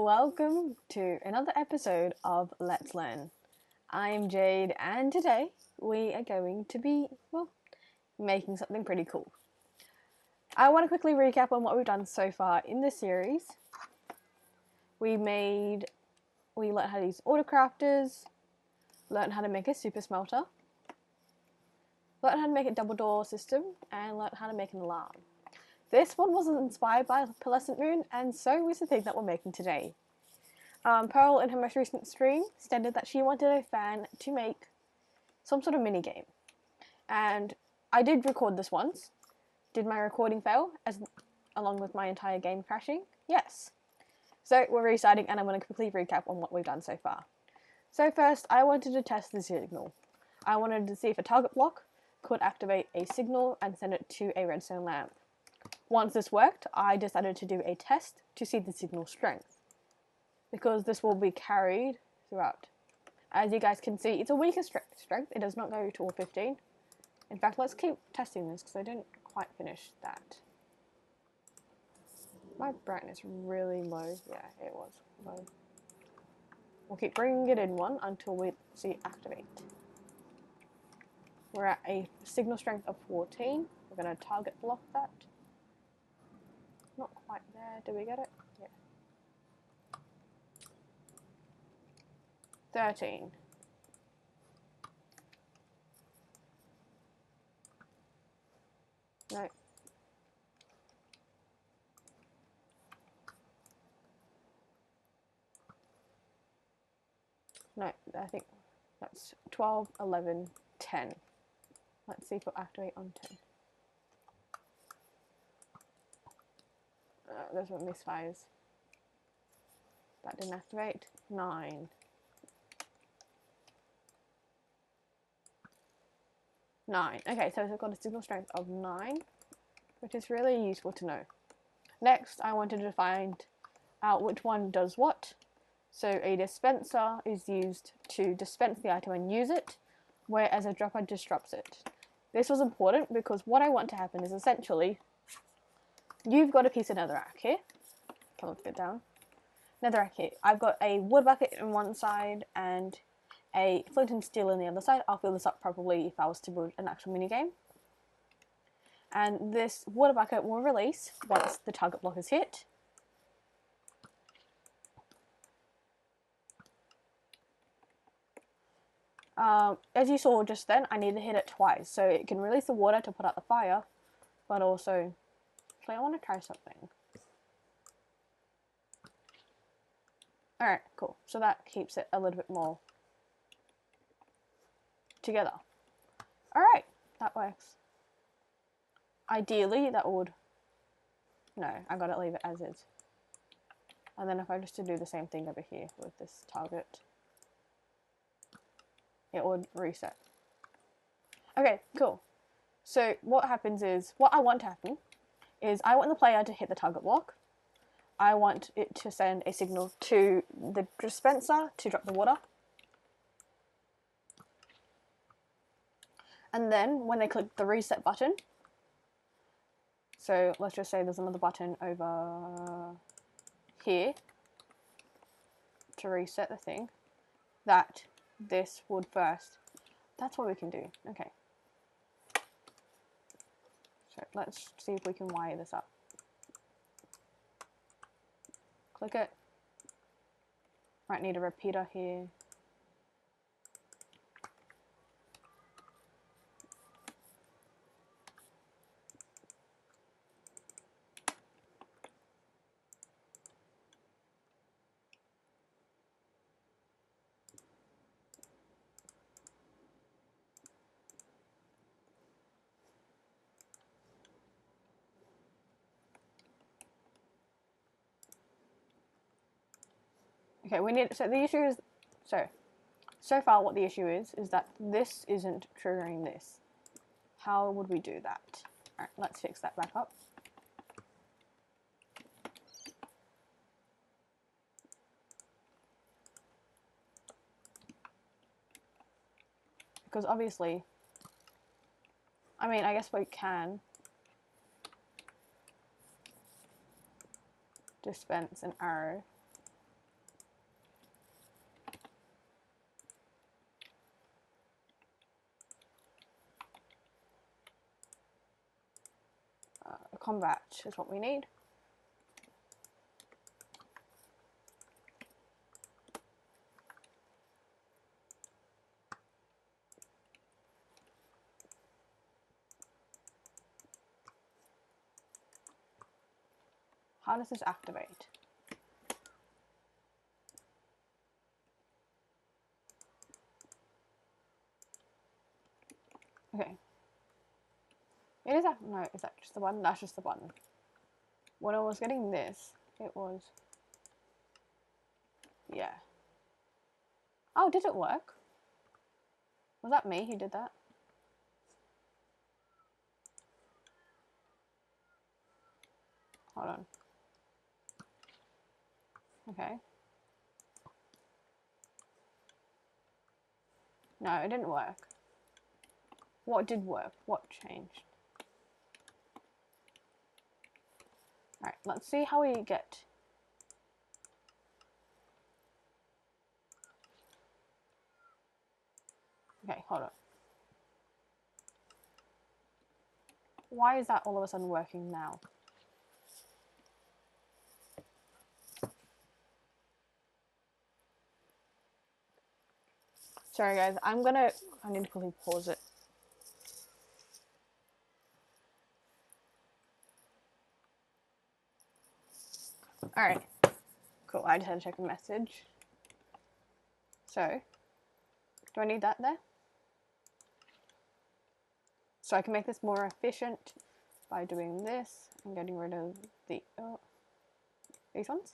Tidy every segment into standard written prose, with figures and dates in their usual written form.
Welcome to another episode of Let's Learn. I'm Jade, and today we are going to be, making something pretty cool. I want to quickly recap on what we've done so far in this series. We learned how to use autocrafters, learned how to make a super smelter, learned how to make a double door system, and learned how to make an alarm. This one was inspired by Pearlescent Moon, and so is the thing that we're making today. Pearl, in her most recent stream, stated that she wanted a fan to make some sort of mini-game. And I did record this once. Did my recording fail, along with my entire game crashing? Yes. So we're restarting, and I'm going to quickly recap on what we've done so far. So first, I wanted to test the signal. I wanted to see if a target block could activate a signal and send it to a redstone lamp. Once this worked, I decided to do a test to see the signal strength, because this will be carried throughout. As you guys can see, it's a weaker strength. It does not go to all 15. In fact, let's keep testing this because I didn't quite finish that. My brightness really low. Yeah, it was low. We'll keep bringing it in one until we see activate. We're at a signal strength of 14. We're going to target block that. Not quite there. Did we get it? Yeah. 13. No. No, I think that's 12, 11, 10. Let's see if we'll activate on 10. Those were misfires. That didn't activate. 9. 9. Okay, so we've got a signal strength of 9, which is really useful to know. Next, I wanted to find out which one does what. So a dispenser is used to dispense the item and use it, whereas a dropper disrupts it. This was important because what I want to happen is essentially, you've got a piece of netherrack here. Come on, get down. Netherrack here. I've got a wood bucket on one side and a flint and steel on the other side. I'll fill this up probably if I was to build an actual minigame. And this water bucket will release once the target block is hit. As you saw just then, I need to hit it twice, so it can release the water to put out the fire, but also, I want to try something. Alright, cool. So that keeps it a little bit more together. Alright, that works. Ideally, that would... No, I gotta leave it as is. And then if I just do the same thing over here with this target, it would reset. Okay, cool. So what happens is, what I want to happen is I want the player to hit the target block. I want it to send a signal to the dispenser to drop the water. And then when they click the reset button, so let's just say there's another button over here to reset the thing, that this would burst. That's what we can do. Okay. So let's see if we can wire this up. Click it. Might need a repeater here. Okay, we need, so the issue is, so far what the issue is that this isn't triggering this. How would we do that? Alright, let's fix that back up. Because obviously, I mean, I guess we can dispense an arrow combat is what we need. How does this activate? Okay. It is no, is that just the button? That's just the button. When I was getting this, it was, yeah. Oh, did it work? Was that me who did that? Hold on. Okay. No, it didn't work. What did work? What changed? Alright, let's see how we get. Okay, hold on. Why is that all of a sudden working now? Sorry guys, I need to quickly pause it. Alright, cool, I just had to check a message. So, do I need that there? So I can make this more efficient by doing this and getting rid of the these ones.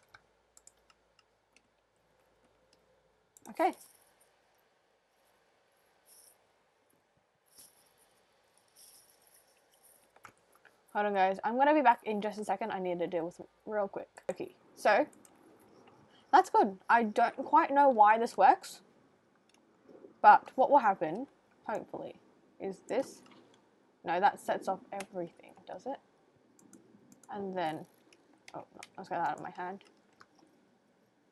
Okay. Hold on guys, I'm gonna be back in just a second. I need to deal with some real quick. Okay, so that's good. I don't quite know why this works, but what will happen, hopefully, is this. No, that sets off everything, does it? And then, oh no, let's get that out of my hand.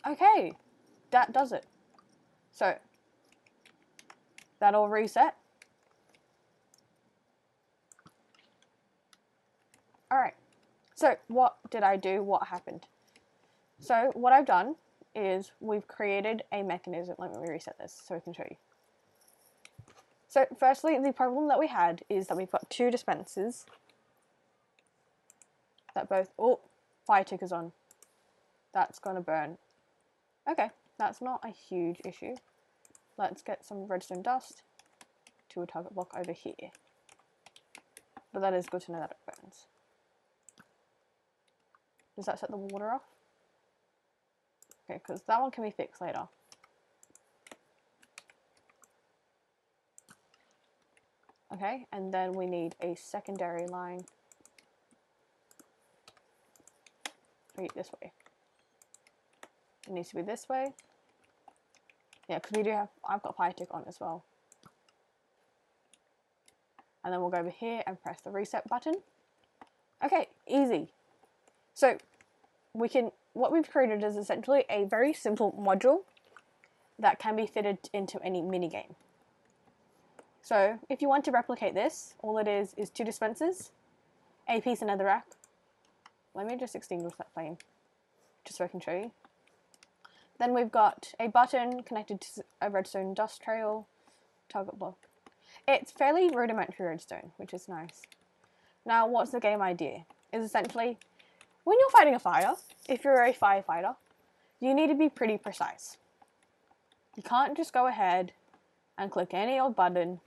Okay, that does it. So, that'll reset. Alright, so what did I do? What happened? So, what I've done is we've created a mechanism. Let me reset this so I can show you. So, firstly, the problem that we had is that we've got two dispensers that both, oh, fire ticker's on. That's gonna burn. Okay, that's not a huge issue. Let's get some redstone dust to a target block over here. But that is good to know that it burns. Does that set the water off? Okay, because that one can be fixed later. Okay, and then we need a secondary line. Wait, this way. It needs to be this way. Yeah, because we do have, I've got fire tick on as well. And then we'll go over here and press the reset button. Okay, easy. So what we've created is essentially a very simple module that can be fitted into any minigame. So if you want to replicate this, all it is two dispensers, a piece of netherrack. Let me just extinguish that flame, just so I can show you. Then we've got a button connected to a redstone dust trail, target block. It's fairly rudimentary redstone, which is nice. Now, what's the game idea? Is essentially, when you're fighting a fire, if you're a firefighter, you need to be pretty precise. You can't just go ahead and click any old button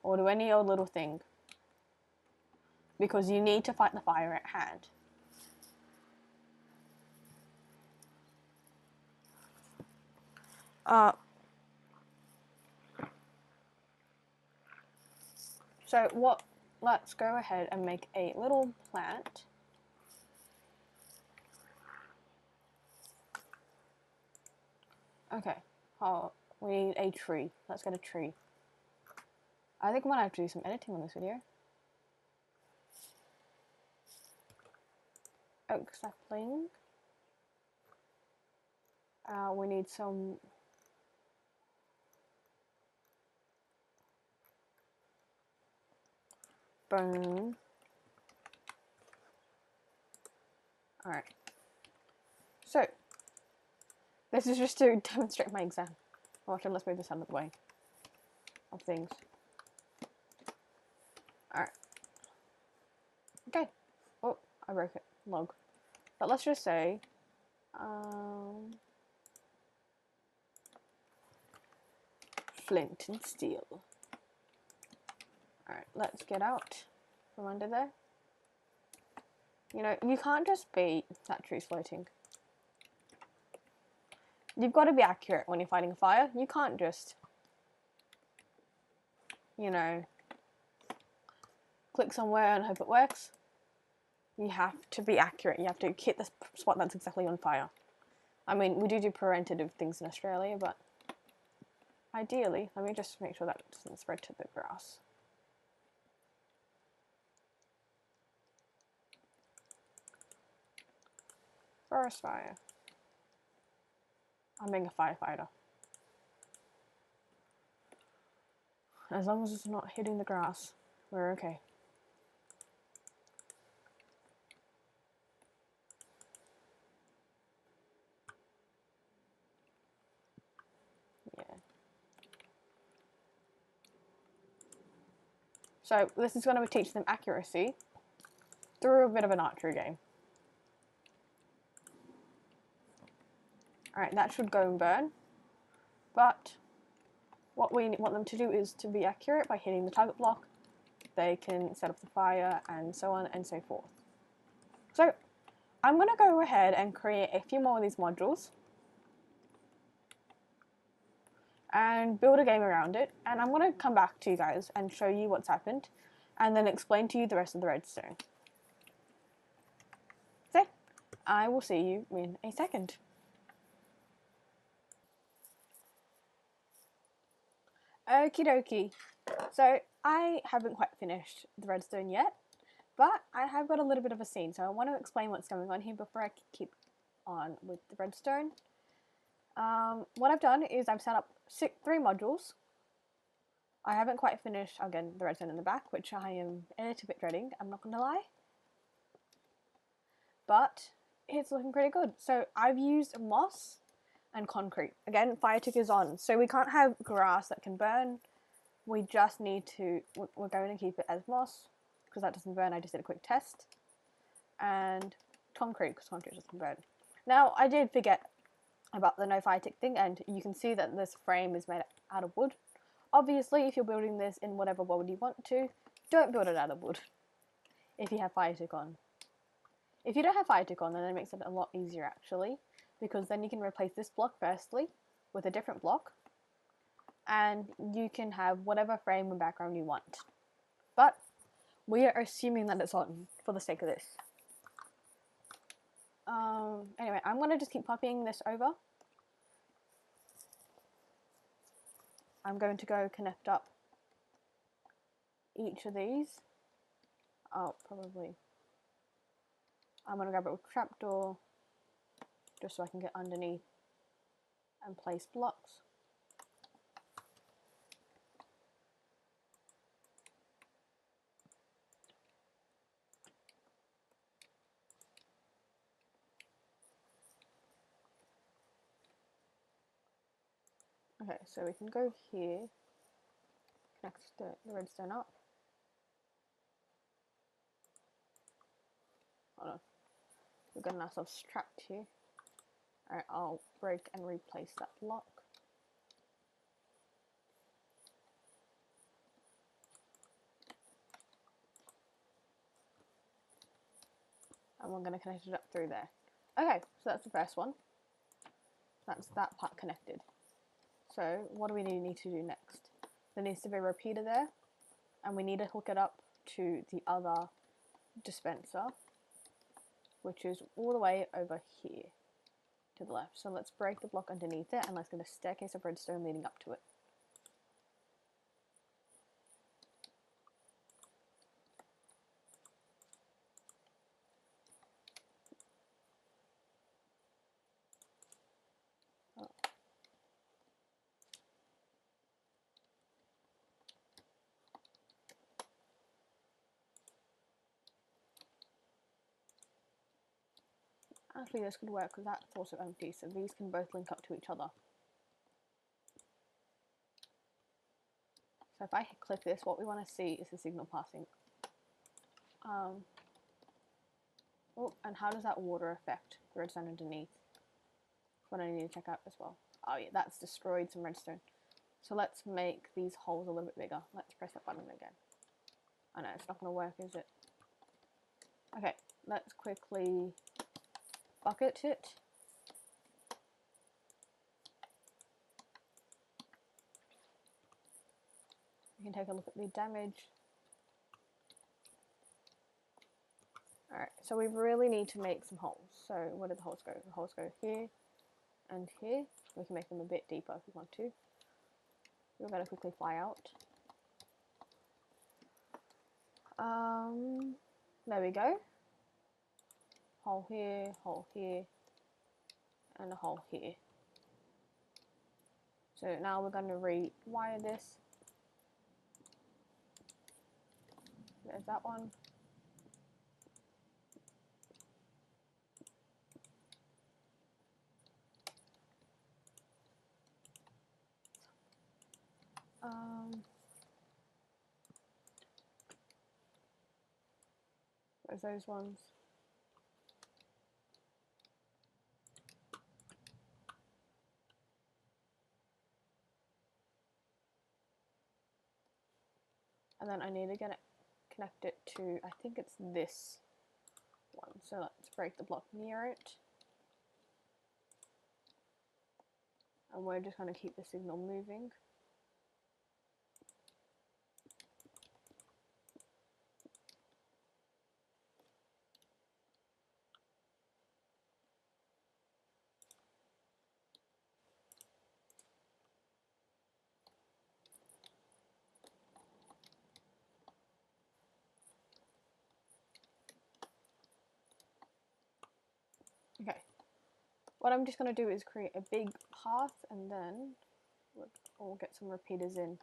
or do any old little thing, because you need to fight the fire at hand. So let's go ahead and make a little plant. Okay, we need a tree. Let's get a tree. I think I'm gonna have to do some editing on this video. Oak sapling. We need some bone. Alright. So, this is just to demonstrate my exam. Oh, actually, let's move this out of the way of things. Alright. Okay. Oh, I broke it. Log. But let's just say, flint and steel. Alright, let's get out from under there. You know, you can't just be that tree's floating. You've got to be accurate when you're fighting a fire. You can't just, you know, click somewhere and hope it works. You have to be accurate. You have to hit the spot that's exactly on fire. I mean, we do preventative things in Australia, but ideally, let me just make sure that it doesn't spread to the grass. Forest fire. I'm being a firefighter. As long as it's not hitting the grass, we're okay. Yeah. So this is going to teach them accuracy through a bit of an archery game. Alright, that should go and burn. But what we want them to do is to be accurate by hitting the target block. They can set up the fire and so on and so forth. So I'm going to go ahead and create a few more of these modules and build a game around it, and I'm going to come back to you guys and show you what's happened and then explain to you the rest of the redstone. So I will see you in a second. Okie dokie. So I haven't quite finished the redstone yet, but I have got a little bit of a scene, so I want to explain what's going on here before I keep on with the redstone. What I've done is I've set up 3 modules. I haven't quite finished, again, the redstone in the back, which I am a little bit dreading, I'm not going to lie. But it's looking pretty good. So I've used moss and concrete. Again, fire tick is on, so we can't have grass that can burn. We just need to, we're going to keep it as moss, because that doesn't burn. I just did a quick test. And concrete, because concrete doesn't burn. Now, I did forget about the no fire tick thing, and you can see that this frame is made out of wood. Obviously, if you're building this in whatever world you want to, don't build it out of wood if you have fire tick on. If you don't have fire tick on, then it makes it a lot easier actually, because then you can replace this block firstly with a different block, and you can have whatever frame and background you want. But we are assuming that it's on for the sake of this. Anyway, I'm going to just keep copying this over. I'm going to go connect up each of these. Oh, probably. I'm going to grab a trapdoor just so I can get underneath and place blocks. Okay, so we can go here, connect the redstone up. Hold on, we've got ourselves trapped here. Alright, I'll break and replace that block. And we're going to connect it up through there. Okay, so that's the first one. That's that part connected. So what do we need to do next? There needs to be a repeater there, and we need to hook it up to the other dispenser, which is all the way over here to the left. So let's break the block underneath it, and let's get a staircase of redstone leading up to it. actually this could work because that's also empty, so these can both link up to each other. So if I click this, what we want to see is the signal passing. Oh, and how does that water affect the redstone underneath? That's what I need to check out as well. Oh yeah, that's destroyed some redstone. So let's make these holes a little bit bigger. Let's press that button again. I know it's not going to work, is it? Okay, let's quickly bucket it. We can take a look at the damage. Alright, so we really need to make some holes. So where did the holes go? The holes go here and here. We can make them a bit deeper if we want to. We're going to quickly fly out. There we go. Hole here, and a hole here. So now we're going to rewire this. There's that one. There's those ones. And then I need to get it connected to, I think it's this one. So let's break the block near it. And we're just going to keep the signal moving. Okay, what I'm just going to do is create a big path, and then we'll get some repeaters in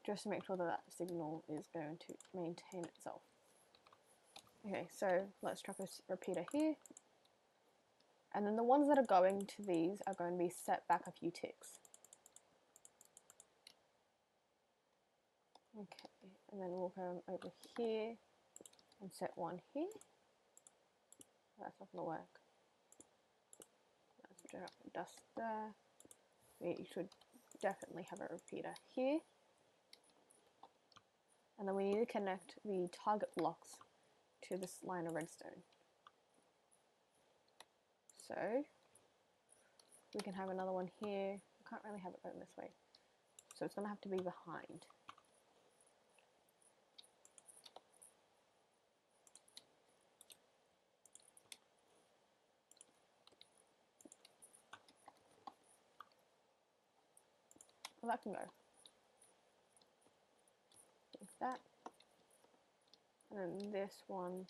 just to make sure that that signal is going to maintain itself. Okay, so let's chuck a repeater here, and then the ones that are going to these are going to be set back a few ticks. Okay, and then we'll go over here and set one here. That's not going to work. Let's drop the dust there. We should definitely have a repeater here. And then we need to connect the target blocks to this line of redstone. So we can have another one here. We can't really have it going this way. So it's going to have to be behind. Well, that can go. Like that. And then this one.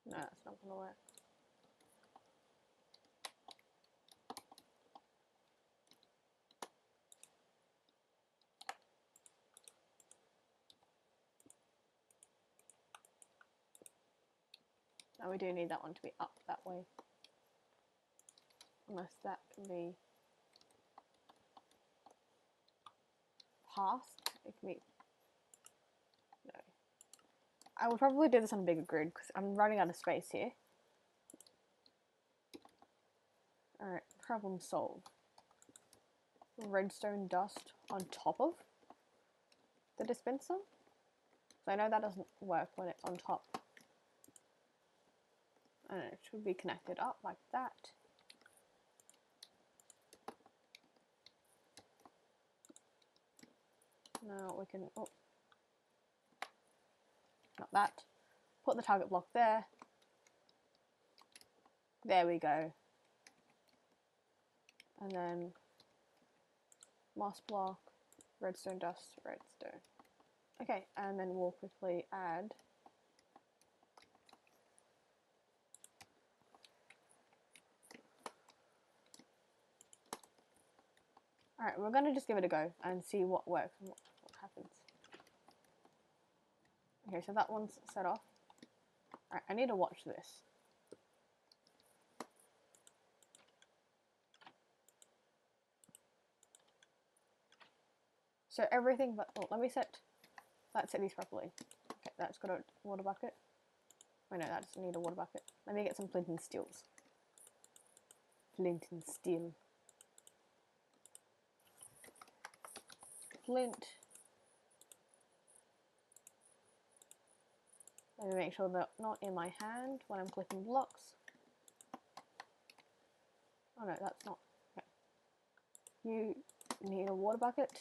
No, that's not going to work. Now we do need that one to be up that way. Unless that can be past. It can be... No. I would probably do this on a bigger grid because I'm running out of space here. Alright, problem solved. Redstone dust on top of the dispenser. So I know that doesn't work when it's on top. And it should be connected up like that. Now we can, oh, not that. Put the target block there. There we go. And then moss block, redstone dust, redstone. Okay, and then we'll quickly add Alright, we're gonna just give it a go and see what works and what happens. Okay, so that one's set off. Alright, I need to watch this. So everything but, oh, let me set these properly. Okay, that's got a water bucket. Oh no, that doesn't need a water bucket. Let me get some flint and steels. Flint and steel. Flint. Let me make sure they're not in my hand when I'm clicking blocks. Oh no, that's not. Okay. You need a water bucket.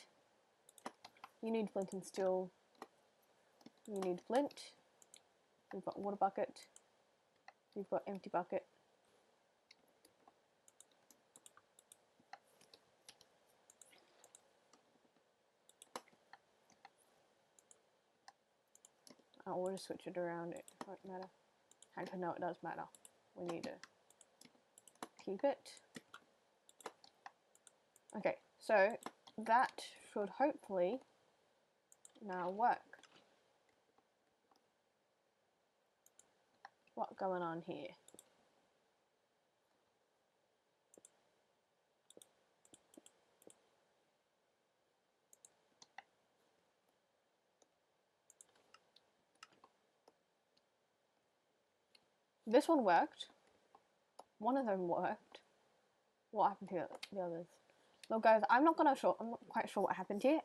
You need flint and steel. You need flint. We've got water bucket. We've got empty bucket. Oh, we'll just switch it around. It won't matter. Actually, no, it does matter. We need to keep it. Okay, so that should hopefully now work. What's going on here? This one worked. One of them worked. What happened to the others? Look, guys, I'm not quite sure what happened here.